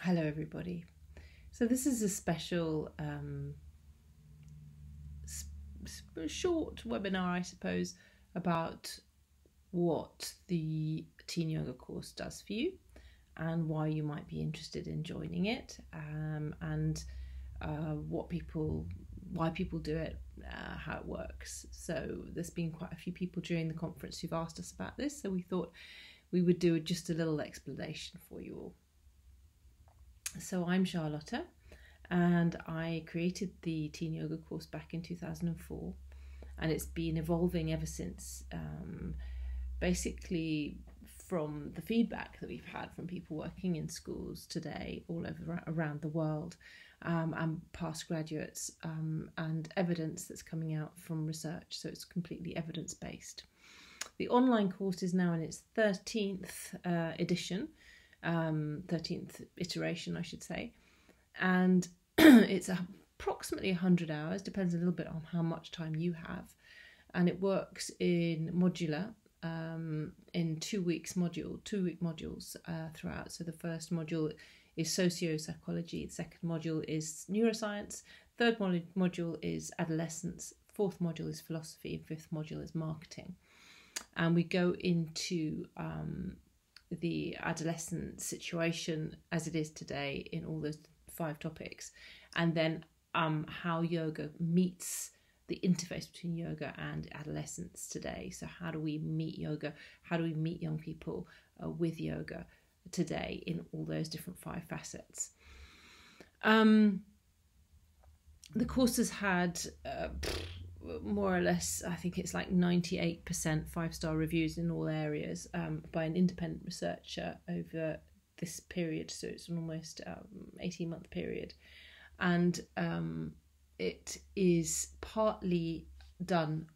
Hello everybody. So this is a special short webinar, I suppose, about what the Teen Yoga course does for you and why you might be interested in joining it, and why people do it, how it works. So there's been quite a few people during the conference who've asked us about this, so we thought we would do just a little explanation for you all. So I'm Charlotta, and I created the Teen Yoga course back in 2004, and it's been evolving ever since, basically from the feedback that we've had from people working in schools today all over around the world, and past graduates, and evidence that's coming out from research. So it's completely evidence-based. The online course is now in its 13th edition, 13th iteration, I should say, and it's approximately 100 hours, depends a little bit on how much time you have, and it works in modular, in 2 week modules throughout. So the first module is socio-psychology, the second module is neuroscience, third module is adolescence, fourth module is philosophy, and fifth module is marketing. And we go into the adolescent situation as it is today in all those 5 topics, and then how yoga meets the interface between yoga and adolescence today. So how do we meet yoga? How do we meet young people with yoga today in all those different 5 facets? The course has had more or less, I think it's like 98% 5-star reviews in all areas, by an independent researcher over this period. So it's an almost 18-month period, and it is partly done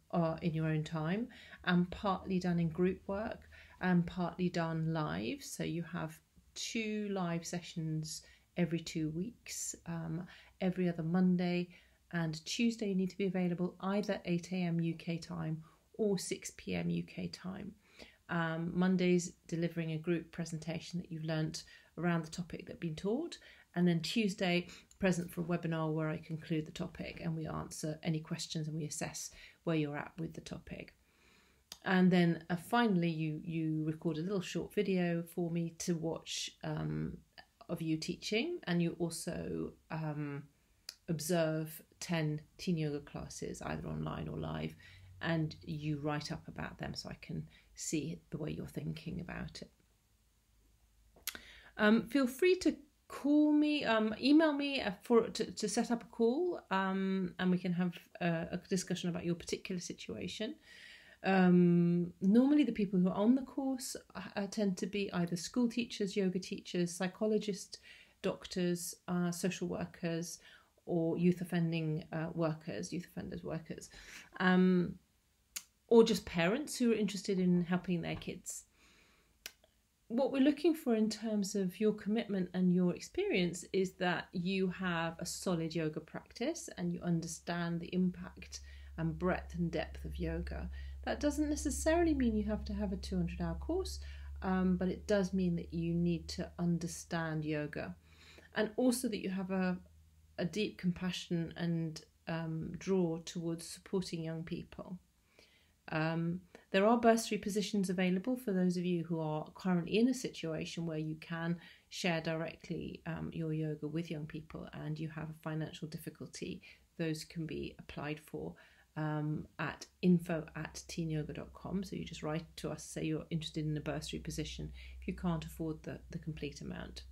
in your own time, and partly done in group work, and partly done live. So you have 2 live sessions every 2 weeks, every other Monday and Tuesday. You need to be available either 8 a.m. UK time or 6 p.m. UK time. Mondays delivering a group presentation that you've learnt around the topic that's been taught, and then Tuesday present for a webinar where I conclude the topic and we answer any questions and we assess where you're at with the topic. And then finally you record a little short video for me to watch of you teaching, and you also observe 10 Teen Yoga classes, either online or live, and you write up about them so I can see the way you're thinking about it. Feel free to call me, email me to set up a call, and we can have a discussion about your particular situation. Normally the people who are on the course tend to be either school teachers, yoga teachers, psychologists, doctors, social workers, or youth offenders workers, or just parents who are interested in helping their kids. What we're looking for in terms of your commitment and your experience is that you have a solid yoga practice and you understand the impact and breadth and depth of yoga. That doesn't necessarily mean you have to have a 200-hour course, but it does mean that you need to understand yoga, and also that you have a deep compassion and draw towards supporting young people. There are bursary positions available for those of you who are currently in a situation where you can share directly your yoga with young people and you have a financial difficulty. Those can be applied for at info@teenyoga.com. So you just write to us, say you're interested in a bursary position if you can't afford the complete amount,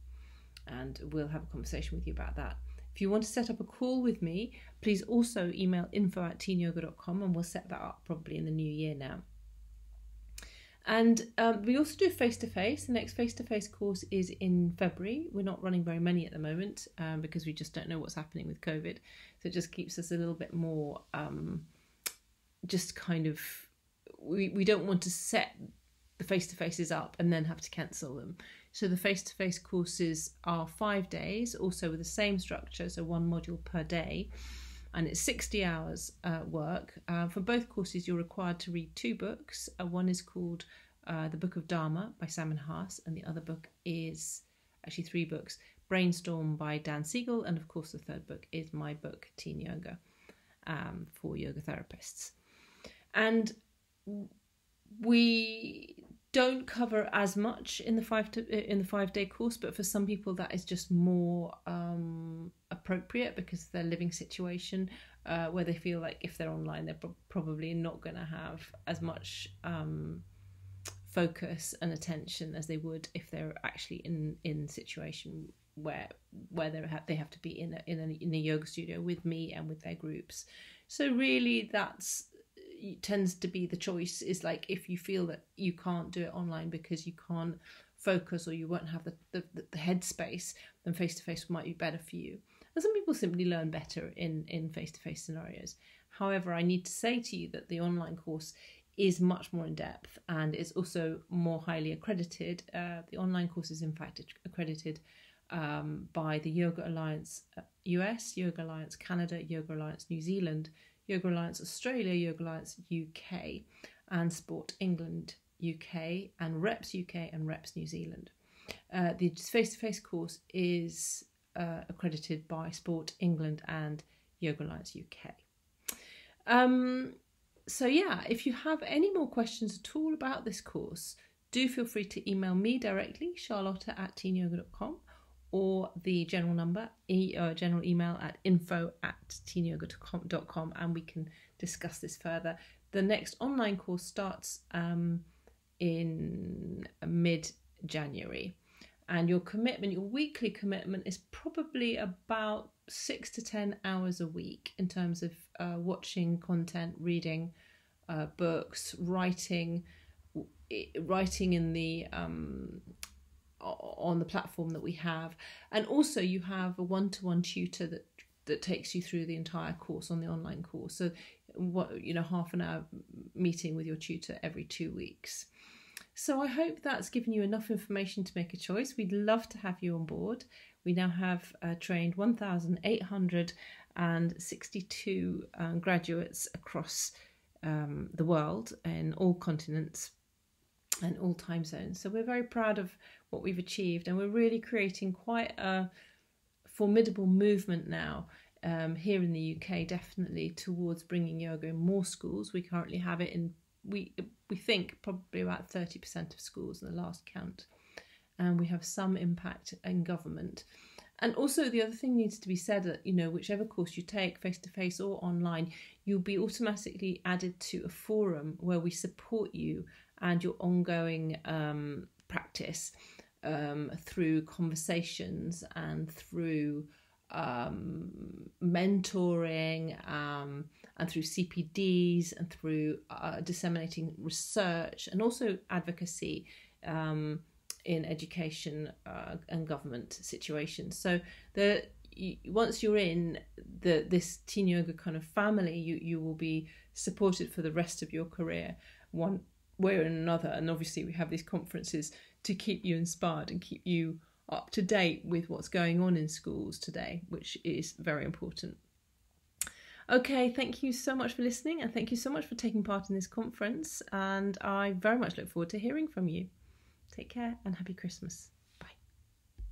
and we'll have a conversation with you about that. If you want to set up a call with me, please also email info@teenyoga.com, and we'll set that up probably in the new year now. And we also do face-to-face. The next face-to-face course is in February. We're not running very many at the moment because we just don't know what's happening with COVID. So it just keeps us a little bit more, just kind of, we don't want to set the face-to-faces up and then have to cancel them. So the face-to-face courses are 5 days, also with the same structure, so 1 module per day, and it's 60 hours work. For both courses, you're required to read 2 books. One is called The Book of Dharma by Salman Haas, and the other book is actually 3 books, Brainstorm by Dan Siegel, and of course the third book is my book Teen Yoga for yoga therapists. And we don't cover as much in the 5-day course, but for some people that is just more appropriate because of their living situation, where they feel like if they're online they're probably not going to have as much focus and attention as they would if they're actually in a situation where they have to be in a yoga studio with me and with their groups. So really tends to be the choice is like, if you feel that you can't do it online because you can't focus or you won't have the headspace, then face-to-face might be better for you. And some people simply learn better in face-to-face scenarios. However, I need to say to you that the online course is much more in depth and is also more highly accredited. The online course is in fact accredited by the Yoga Alliance US, Yoga Alliance Canada, Yoga Alliance New Zealand, Yoga Alliance Australia, Yoga Alliance UK, and Sport England UK, and Reps UK and Reps New Zealand. The face-to-face course is accredited by Sport England and Yoga Alliance UK. So yeah, if you have any more questions at all about this course, do feel free to email me directly, charlotta@teenyoga.com, or the general number, general email at info@teenyoga.com, and we can discuss this further. The next online course starts in mid-January, and your weekly commitment is probably about 6 to 10 hours a week in terms of watching content, reading books, writing in the on the platform that we have, and also you have a one-to-one tutor that takes you through the entire course on the online course. So half an hour meeting with your tutor every 2 weeks. So I hope that's given you enough information to make a choice. We'd love to have you on board. We now have trained 1,862 graduates across the world in all continents and all time zones. So we're very proud of what we've achieved, and we're really creating quite a formidable movement now here in the UK, definitely, towards bringing yoga in more schools. We currently have it in, we think, probably about 30% of schools in the last count, and we have some impact in government. And also the other thing needs to be said that, whichever course you take, face-to-face or online, you'll be automatically added to a forum where we support you and your ongoing practice through conversations and through mentoring and through CPDs and through disseminating research and also advocacy in education and government situations. So once you're in this Teen Yoga kind of family, you will be supported for the rest of your career, one way or another. And obviously we have these conferences to keep you inspired and keep you up to date with what's going on in schools today, which is very important. Okay, thank you so much for listening, and thank you so much for taking part in this conference, and I very much look forward to hearing from you. Take care and happy Christmas.